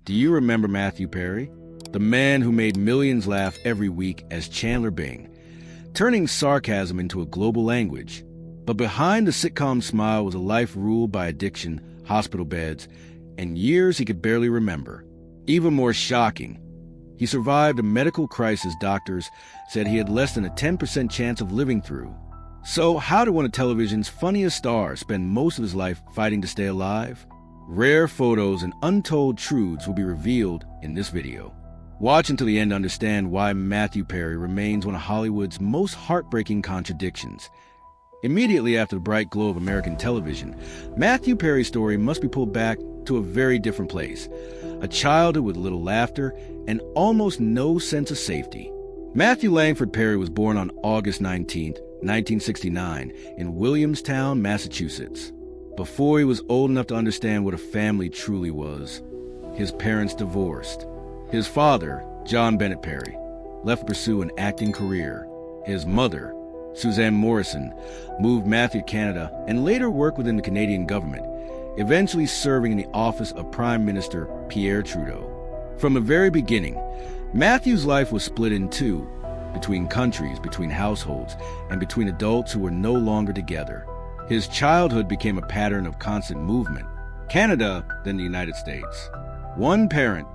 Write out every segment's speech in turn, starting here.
Do you remember Matthew Perry? The man who made millions laugh every week as Chandler Bing, turning sarcasm into a global language. But behind the sitcom smile was a life ruled by addiction, hospital beds, and years he could barely remember. Even more shocking, he survived a medical crisis doctors said he had less than a 10% chance of living through. So how did one of television's funniest stars spend most of his life fighting to stay alive? Rare photos and untold truths will be revealed in this video. Watch until the end to understand why Matthew Perry remains one of Hollywood's most heartbreaking contradictions. Immediately after the bright glow of American television, Matthew Perry's story must be pulled back to a very different place. A childhood with little laughter and almost no sense of safety. Matthew Langford Perry was born on August 19, 1969, in Williamstown, Massachusetts. Before he was old enough to understand what a family truly was, his parents divorced. His father, John Bennett Perry, left to pursue an acting career. His mother, Suzanne Morrison, moved Matthew to Canada and later worked within the Canadian government, eventually serving in the office of Prime Minister Pierre Trudeau. From the very beginning, Matthew's life was split in two, between countries, between households, and between adults who were no longer together. His childhood became a pattern of constant movement. Canada, then the United States. One parent,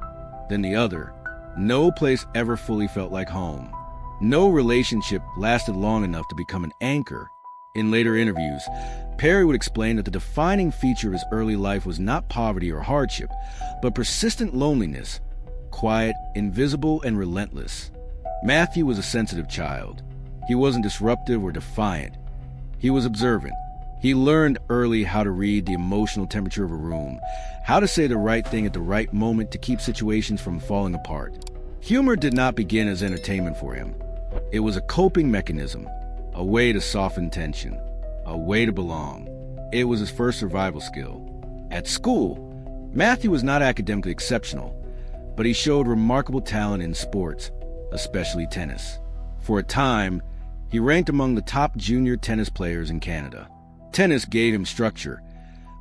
then the other. No place ever fully felt like home. No relationship lasted long enough to become an anchor. In later interviews, Perry would explain that the defining feature of his early life was not poverty or hardship, but persistent loneliness, quiet, invisible, and relentless. Matthew was a sensitive child. He wasn't disruptive or defiant. He was observant. He learned early how to read the emotional temperature of a room, how to say the right thing at the right moment to keep situations from falling apart. Humor did not begin as entertainment for him. It was a coping mechanism, a way to soften tension, a way to belong. It was his first survival skill. At school, Matthew was not academically exceptional, but he showed remarkable talent in sports, especially tennis. For a time, he ranked among the top junior tennis players in Canada. Tennis gave him structure,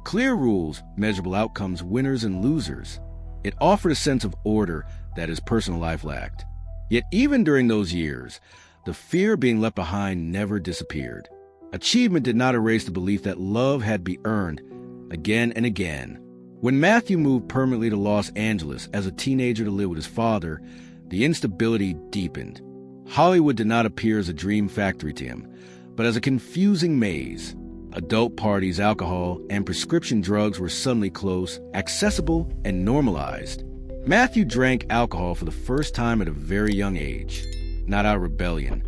clear rules, measurable outcomes, winners and losers. It offered a sense of order that his personal life lacked. Yet even during those years, the fear of being left behind never disappeared. Achievement did not erase the belief that love had to be earned again and again. When Matthew moved permanently to Los Angeles as a teenager to live with his father, the instability deepened. Hollywood did not appear as a dream factory to him, but as a confusing maze. Adult parties, alcohol, and prescription drugs were suddenly close, accessible, and normalized. Matthew drank alcohol for the first time at a very young age, not out of rebellion,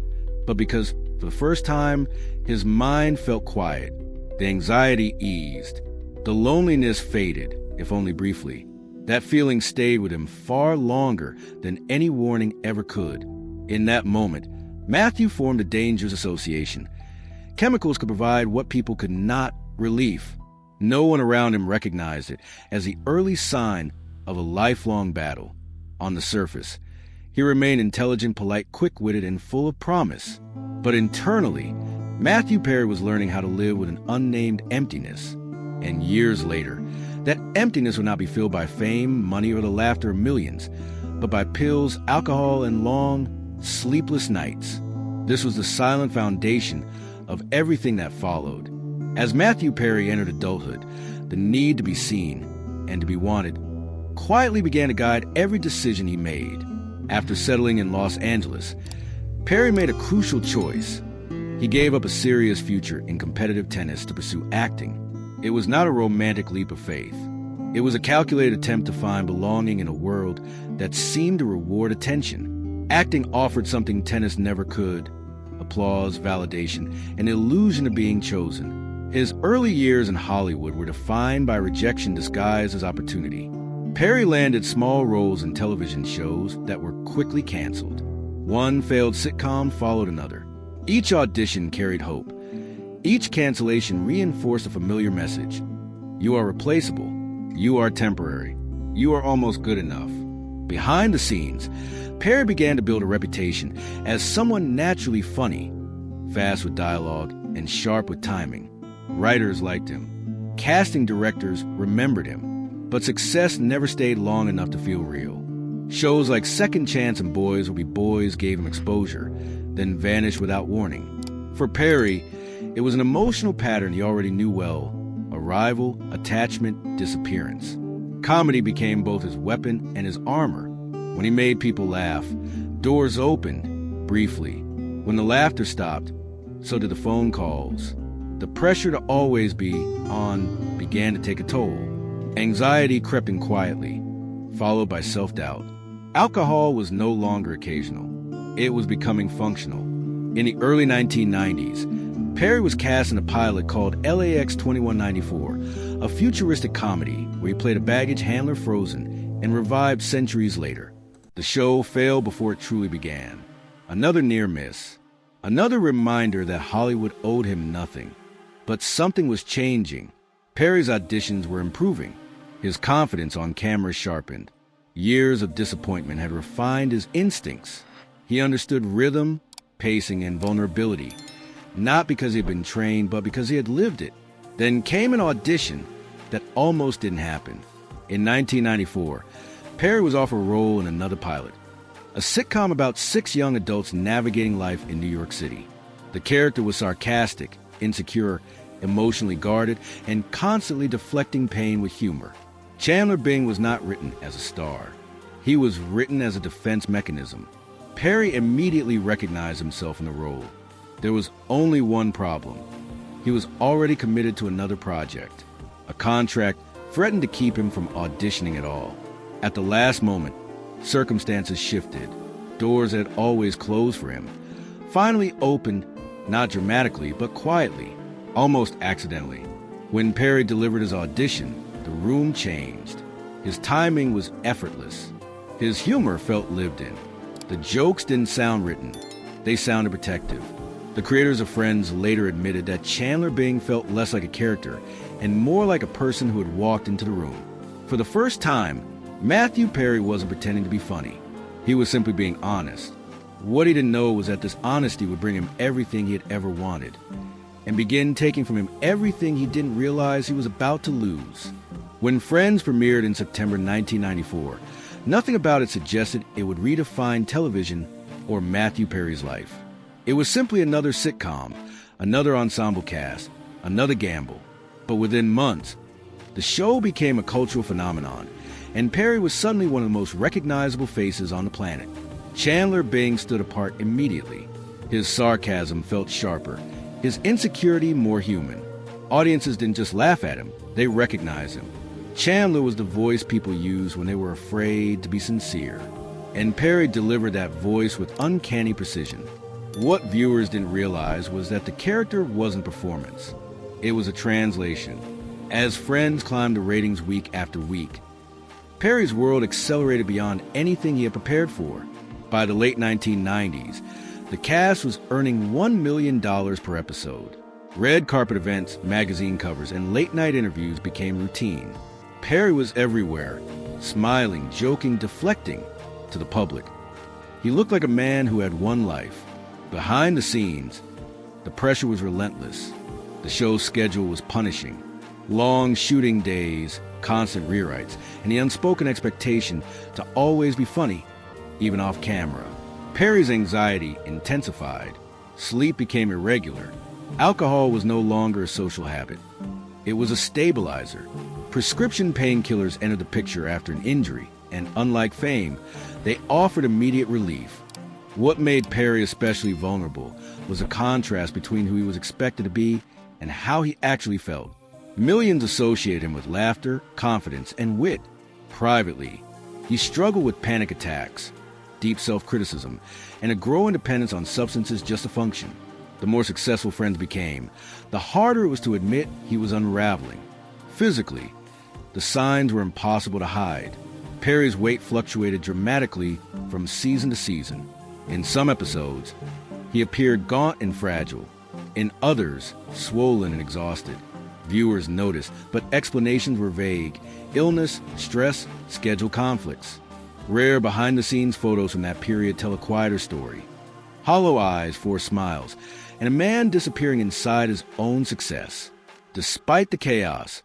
but because, for the first time, his mind felt quiet. The anxiety eased. The loneliness faded, if only briefly. That feeling stayed with him far longer than any warning ever could. In that moment, Matthew formed a dangerous association. Chemicals could provide what people could not: relief. No one around him recognized it as the early sign of a lifelong battle. On the surface, he remained intelligent, polite, quick-witted, and full of promise. But internally, Matthew Perry was learning how to live with an unnamed emptiness. And years later, that emptiness would not be filled by fame, money, or the laughter of millions, but by pills, alcohol, and long, sleepless nights. This was the silent foundation of everything that followed. As Matthew Perry entered adulthood, the need to be seen and to be wanted quietly began to guide every decision he made. After settling in Los Angeles, Perry made a crucial choice. He gave up a serious future in competitive tennis to pursue acting. It was not a romantic leap of faith. It was a calculated attempt to find belonging in a world that seemed to reward attention. Acting offered something tennis never could: applause, validation, an illusion of being chosen. His early years in Hollywood were defined by rejection disguised as opportunity. Perry landed small roles in television shows that were quickly canceled. One failed sitcom followed another. Each audition carried hope. Each cancellation reinforced a familiar message: you are replaceable. You are temporary. You are almost good enough. Behind the scenes, Perry began to build a reputation as someone naturally funny, fast with dialogue, and sharp with timing. Writers liked him. Casting directors remembered him. But success never stayed long enough to feel real. Shows like Second Chance and Boys Will Be Boys gave him exposure, then vanished without warning. For Perry, it was an emotional pattern he already knew well: arrival, attachment, disappearance. Comedy became both his weapon and his armor. When he made people laugh, doors opened, briefly. When the laughter stopped, so did the phone calls. The pressure to always be on began to take a toll. Anxiety crept in quietly, followed by self-doubt. Alcohol was no longer occasional. It was becoming functional. In the early 1990s, Perry was cast in a pilot called LAX 2194, a futuristic comedy where he played a baggage handler frozen and revived centuries later. The show failed before it truly began. Another near miss. Another reminder that Hollywood owed him nothing. But something was changing. Perry's auditions were improving. His confidence on camera sharpened. Years of disappointment had refined his instincts. He understood rhythm, pacing, and vulnerability, not because he had been trained, but because he had lived it. Then came an audition that almost didn't happen. In 1994, Perry was offered a role in another pilot, a sitcom about 6 young adults navigating life in New York City. The character was sarcastic, insecure, emotionally guarded, and constantly deflecting pain with humor. Chandler Bing was not written as a star. He was written as a defense mechanism. Perry immediately recognized himself in the role. There was only one problem. He was already committed to another project. A contract threatened to keep him from auditioning at all. At the last moment, circumstances shifted. Doors that had always closed for him finally opened, not dramatically, but quietly, almost accidentally. When Perry delivered his audition, the room changed. His timing was effortless. His humor felt lived in. The jokes didn't sound written. They sounded protective. The creators of Friends later admitted that Chandler Bing felt less like a character and more like a person who had walked into the room. For the first time, Matthew Perry wasn't pretending to be funny. He was simply being honest. What he didn't know was that this honesty would bring him everything he had ever wanted, and begin taking from him everything he didn't realize he was about to lose. When Friends premiered in September 1994, nothing about it suggested it would redefine television or Matthew Perry's life. It was simply another sitcom, another ensemble cast, another gamble. But within months, the show became a cultural phenomenon, and Perry was suddenly one of the most recognizable faces on the planet. Chandler Bing stood apart immediately. His sarcasm felt sharper, his insecurity more human. Audiences didn't just laugh at him, they recognized him. Chandler was the voice people used when they were afraid to be sincere, and Perry delivered that voice with uncanny precision. What viewers didn't realize was that the character wasn't performance. It was a translation. As Friends climbed the ratings week after week, Perry's world accelerated beyond anything he had prepared for. By the late 1990s, the cast was earning $1 million per episode. Red carpet events, magazine covers, and late-night interviews became routine. Perry was everywhere, smiling, joking, deflecting to the public. He looked like a man who had one life. Behind the scenes, the pressure was relentless. The show's schedule was punishing. Long shooting days, constant rewrites, and the unspoken expectation to always be funny, even off camera. Perry's anxiety intensified. Sleep became irregular. Alcohol was no longer a social habit. It was a stabilizer. Prescription painkillers entered the picture after an injury, and unlike fame, they offered immediate relief. What made Perry especially vulnerable was a contrast between who he was expected to be and how he actually felt. Millions associated him with laughter, confidence, and wit. Privately, he struggled with panic attacks, deep self-criticism, and a growing dependence on substances just to function. The more successful Friends became, the harder it was to admit he was unraveling. Physically, the signs were impossible to hide. Perry's weight fluctuated dramatically from season to season. In some episodes, he appeared gaunt and fragile. In others, swollen and exhausted. Viewers noticed, but explanations were vague. Illness, stress, schedule conflicts. Rare behind-the-scenes photos from that period tell a quieter story. Hollow eyes, forced smiles, and a man disappearing inside his own success. Despite the chaos,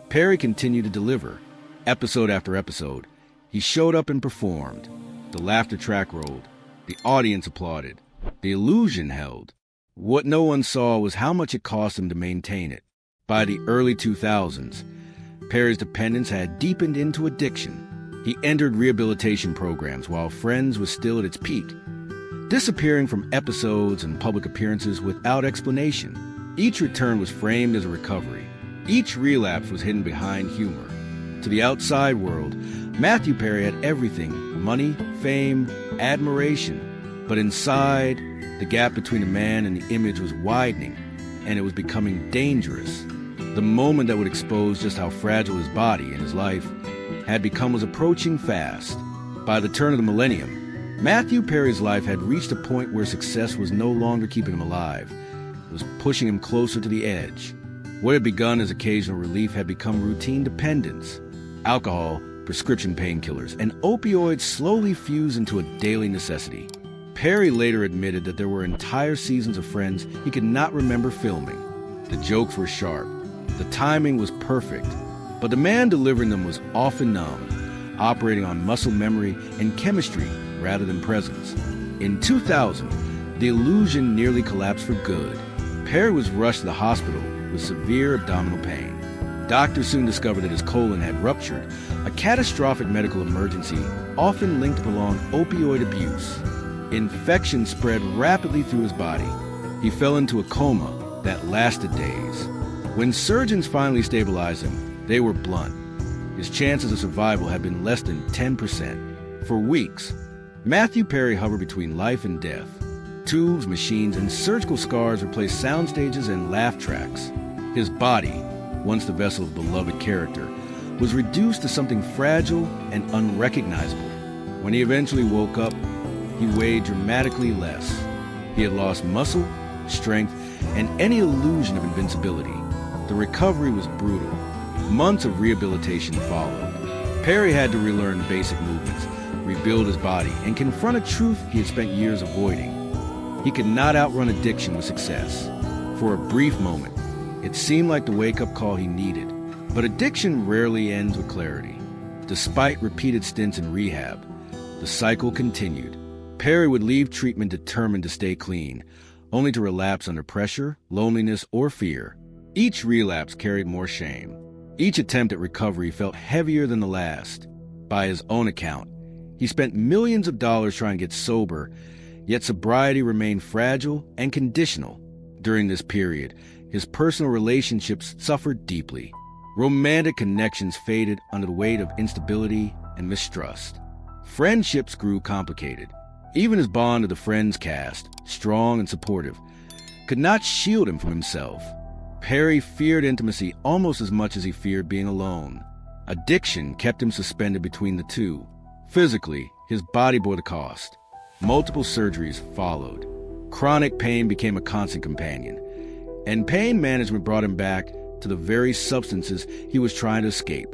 Perry continued to deliver. Episode after episode, he showed up and performed. The laughter track rolled. The audience applauded. The illusion held. What no one saw was how much it cost him to maintain it. By the early 2000s, Perry's dependence had deepened into addiction. He entered rehabilitation programs while Friends was still at its peak, disappearing from episodes and public appearances without explanation. Each return was framed as a recovery. Each relapse was hidden behind humor. To the outside world, Matthew Perry had everything: money, fame, admiration. But inside, the gap between the man and the image was widening, and it was becoming dangerous. The moment that would expose just how fragile his body and his life had become was approaching fast. By the turn of the millennium, Matthew Perry's life had reached a point where success was no longer keeping him alive. It was pushing him closer to the edge. What had begun as occasional relief had become routine dependence. Alcohol, prescription painkillers, and opioids slowly fused into a daily necessity. Perry later admitted that there were entire seasons of Friends he could not remember filming. The jokes were sharp. The timing was perfect. But the man delivering them was often numb, operating on muscle memory and chemistry rather than presence. In 2000, the illusion nearly collapsed for good. Perry was rushed to the hospital with severe abdominal pain. Doctors soon discovered that his colon had ruptured, a catastrophic medical emergency often linked to prolonged opioid abuse. Infection spread rapidly through his body. He fell into a coma that lasted days. When surgeons finally stabilized him, they were blunt. His chances of survival had been less than 10%. For weeks, Matthew Perry hovered between life and death. Tubes, machines, and surgical scars replaced sound stages and laugh tracks. His body, once the vessel of beloved character, was reduced to something fragile and unrecognizable. When he eventually woke up, he weighed dramatically less. He had lost muscle, strength, and any illusion of invincibility. The recovery was brutal. Months of rehabilitation followed. Perry had to relearn basic movements, rebuild his body, and confront a truth he had spent years avoiding. He could not outrun addiction with success. For a brief moment, it seemed like the wake-up call he needed. But addiction rarely ends with clarity. Despite repeated stints in rehab, the cycle continued. Perry would leave treatment determined to stay clean, only to relapse under pressure, loneliness, or fear. Each relapse carried more shame. Each attempt at recovery felt heavier than the last. By his own account, he spent millions of dollars trying to get sober, yet sobriety remained fragile and conditional. During this period, his personal relationships suffered deeply. Romantic connections faded under the weight of instability and mistrust. Friendships grew complicated. Even his bond to the Friends cast, strong and supportive, could not shield him from himself. Perry feared intimacy almost as much as he feared being alone. Addiction kept him suspended between the two. Physically, his body bore the cost. Multiple surgeries followed. Chronic pain became a constant companion. And pain management brought him back to the very substances he was trying to escape.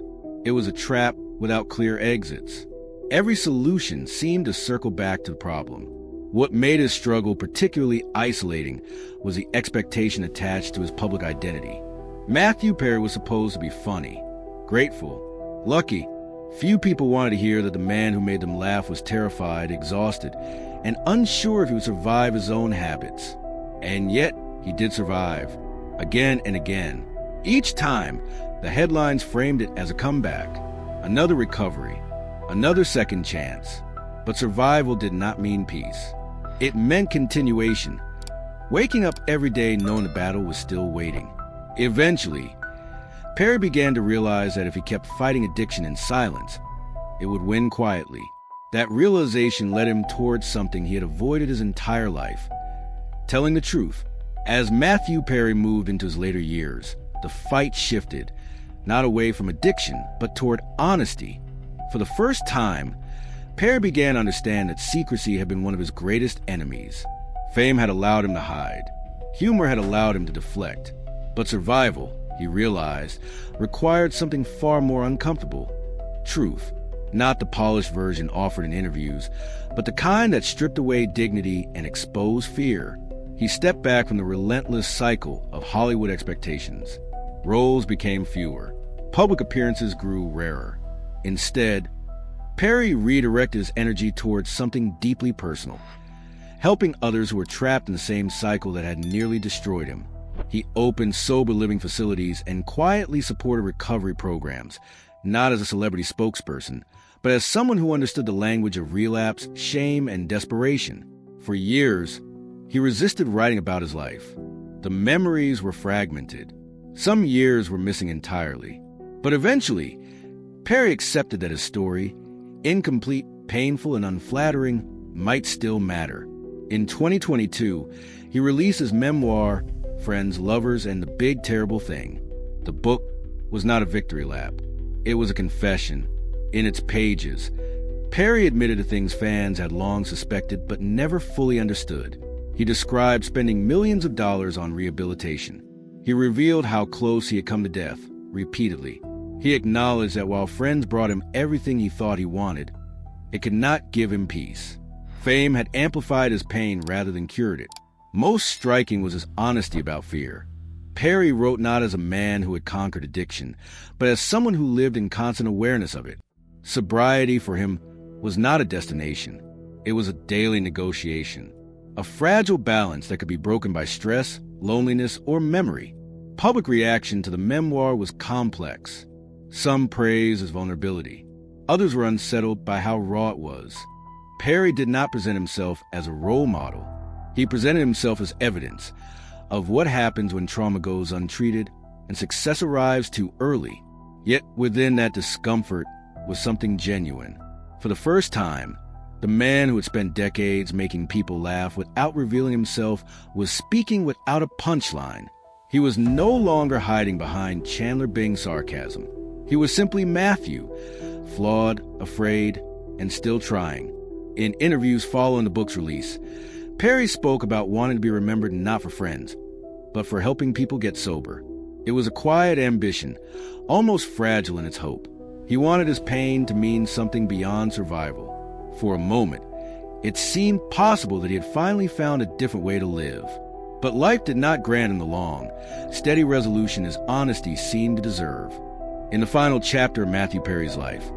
It was a trap without clear exits. Every solution seemed to circle back to the problem. What made his struggle particularly isolating was the expectation attached to his public identity. Matthew Perry was supposed to be funny, grateful, lucky. Few people wanted to hear that the man who made them laugh was terrified, exhausted, and unsure if he would survive his own habits. And yet, he did survive, again and again. Each time, the headlines framed it as a comeback, another recovery, another second chance. But survival did not mean peace. It meant continuation, waking up every day knowing the battle was still waiting. Eventually, Perry began to realize that if he kept fighting addiction in silence, it would win quietly. That realization led him towards something he had avoided his entire life: telling the truth. As Matthew Perry moved into his later years, the fight shifted, not away from addiction, but toward honesty. For the first time, Perry began to understand that secrecy had been one of his greatest enemies. Fame had allowed him to hide. Humor had allowed him to deflect. But survival, he realized, required something far more uncomfortable: truth. Not the polished version offered in interviews, but the kind that stripped away dignity and exposed fear. He stepped back from the relentless cycle of Hollywood expectations. Roles became fewer. Public appearances grew rarer. Instead, Perry redirected his energy towards something deeply personal, helping others who were trapped in the same cycle that had nearly destroyed him. He opened sober living facilities and quietly supported recovery programs, not as a celebrity spokesperson, but as someone who understood the language of relapse, shame, and desperation. For years, he resisted writing about his life. The memories were fragmented. Some years were missing entirely. But eventually, Perry accepted that his story, incomplete, painful, and unflattering, might still matter. In 2022, he released his memoir, Friends, Lovers, and the Big Terrible Thing. The book was not a victory lap. It was a confession. In its pages, Perry admitted to things fans had long suspected but never fully understood. He described spending millions of dollars on rehabilitation. He revealed how close he had come to death, repeatedly. He acknowledged that while friends brought him everything he thought he wanted, it could not give him peace. Fame had amplified his pain rather than cured it. Most striking was his honesty about fear. Perry wrote not as a man who had conquered addiction, but as someone who lived in constant awareness of it. Sobriety for him was not a destination. It was a daily negotiation, a fragile balance that could be broken by stress, loneliness, or memory. Public reaction to the memoir was complex. Some praised his vulnerability. Others were unsettled by how raw it was. Perry did not present himself as a role model. He presented himself as evidence of what happens when trauma goes untreated and success arrives too early. Yet within that discomfort was something genuine. For the first time, the man who had spent decades making people laugh without revealing himself was speaking without a punchline. He was no longer hiding behind Chandler Bing sarcasm. He was simply Matthew, flawed, afraid, and still trying. In interviews following the book's release, Perry spoke about wanting to be remembered not for friends, but for helping people get sober. It was a quiet ambition, almost fragile in its hope. He wanted his pain to mean something beyond survival. For a moment, it seemed possible that he had finally found a different way to live. But life did not grant him the long, steady resolution his honesty seemed to deserve. In the final chapter of Matthew Perry's life,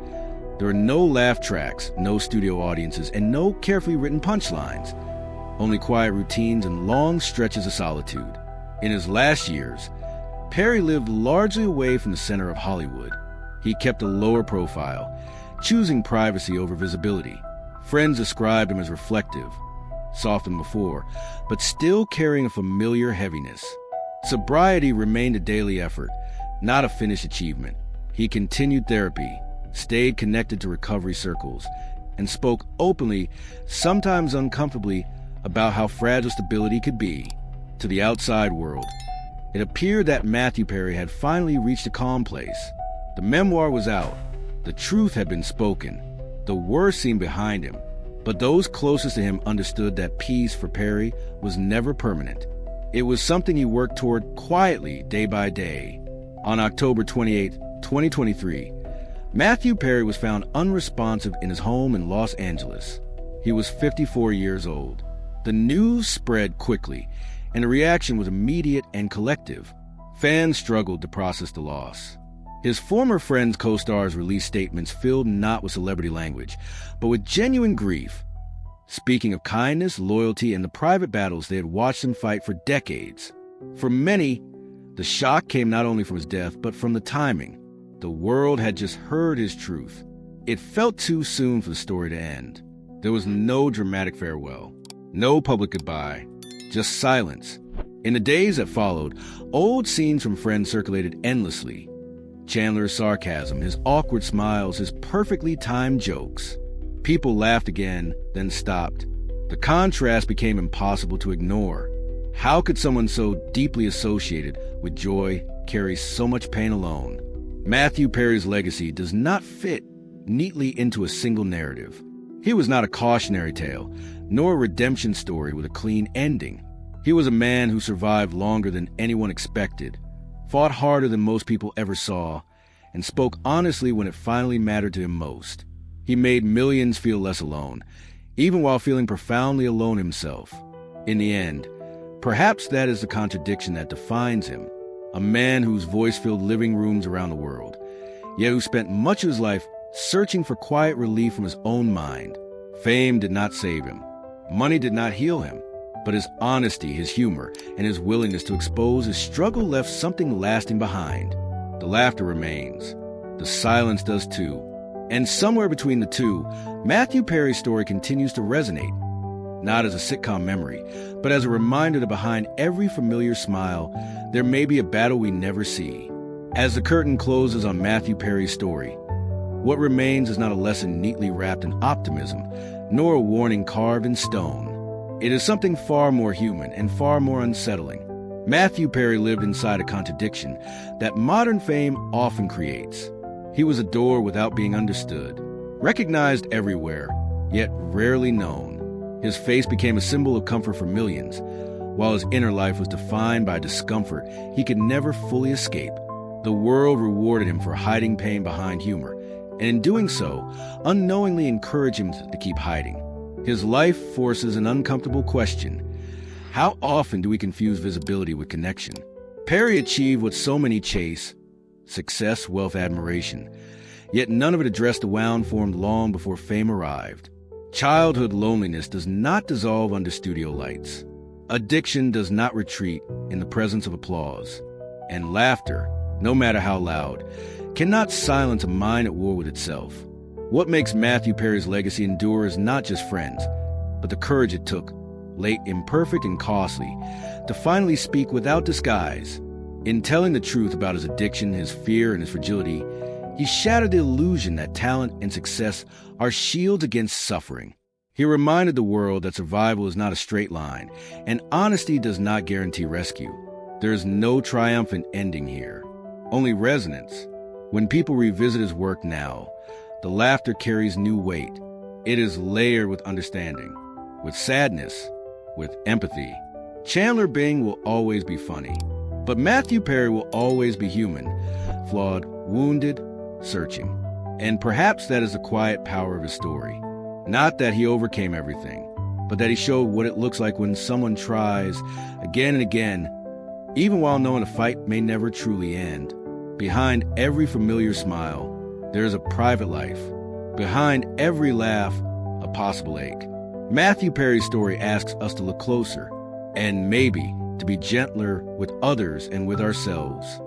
there are no laugh tracks, no studio audiences, and no carefully written punchlines. Only quiet routines and long stretches of solitude. In his last years, Perry lived largely away from the center of Hollywood. He kept a lower profile, choosing privacy over visibility. Friends described him as reflective, soft than before, but still carrying a familiar heaviness. Sobriety remained a daily effort, not a finished achievement. He continued therapy, stayed connected to recovery circles, and spoke openly, sometimes uncomfortably, about how fragile stability could be. To the outside world, it appeared that Matthew Perry had finally reached a calm place. The memoir was out. The truth had been spoken. The worst seemed behind him. But those closest to him understood that peace for Perry was never permanent. It was something he worked toward quietly, day by day. On October 28, 2023, Matthew Perry was found unresponsive in his home in Los Angeles. He was 54 years old. The news spread quickly, and the reaction was immediate and collective. Fans struggled to process the loss. His former Friends co-stars released statements filled not with celebrity language, but with genuine grief, speaking of kindness, loyalty, and the private battles they had watched him fight for decades. For many, the shock came not only from his death, but from the timing. The world had just heard his truth. It felt too soon for the story to end. There was no dramatic farewell, no public goodbye, just silence. In the days that followed, old scenes from Friends circulated endlessly. Chandler's sarcasm, his awkward smiles, his perfectly timed jokes. People laughed again, then stopped. The contrast became impossible to ignore. How could someone so deeply associated with joy carry so much pain alone? Matthew Perry's legacy does not fit neatly into a single narrative. He was not a cautionary tale, nor a redemption story with a clean ending. He was a man who survived longer than anyone expected, fought harder than most people ever saw, and spoke honestly when it finally mattered to him most. He made millions feel less alone, even while feeling profoundly alone himself. In the end, perhaps that is the contradiction that defines him. A man whose voice filled living rooms around the world, yet who spent much of his life searching for quiet relief from his own mind. Fame did not save him. Money did not heal him. But his honesty, his humor, and his willingness to expose his struggle left something lasting behind. The laughter remains. The silence does too. And somewhere between the two, Matthew Perry's story continues to resonate, not as a sitcom memory, but as a reminder that behind every familiar smile, there may be a battle we never see. As the curtain closes on Matthew Perry's story, what remains is not a lesson neatly wrapped in optimism, nor a warning carved in stone. It is something far more human and far more unsettling. Matthew Perry lived inside a contradiction that modern fame often creates. He was adored without being understood, recognized everywhere, yet rarely known. His face became a symbol of comfort for millions, while his inner life was defined by discomfort he could never fully escape. The world rewarded him for hiding pain behind humor, and in doing so, unknowingly encouraged him to keep hiding. His life forces an uncomfortable question. How often do we confuse visibility with connection? Perry achieved what so many chase: success, wealth, admiration. Yet none of it addressed the wound formed long before fame arrived. Childhood loneliness does not dissolve under studio lights. Addiction does not retreat in the presence of applause. And laughter, no matter how loud, cannot silence a mind at war with itself. What makes Matthew Perry's legacy endure is not just friends, but the courage it took, late, imperfect, and costly, to finally speak without disguise. In telling the truth about his addiction, his fear, and his fragility, he shattered the illusion that talent and success are shields against suffering. He reminded the world that survival is not a straight line, and honesty does not guarantee rescue. There is no triumphant ending here, only resonance. When people revisit his work now, the laughter carries new weight. It is layered with understanding, with sadness, with empathy. Chandler Bing will always be funny, but Matthew Perry will always be human, flawed, wounded, searching. And perhaps that is the quiet power of his story. Not that he overcame everything, but that he showed what it looks like when someone tries again and again, even while knowing a fight may never truly end. Behind every familiar smile, there is a private life. Behind every laugh, a possible ache. Matthew Perry's story asks us to look closer, and maybe to be gentler with others and with ourselves.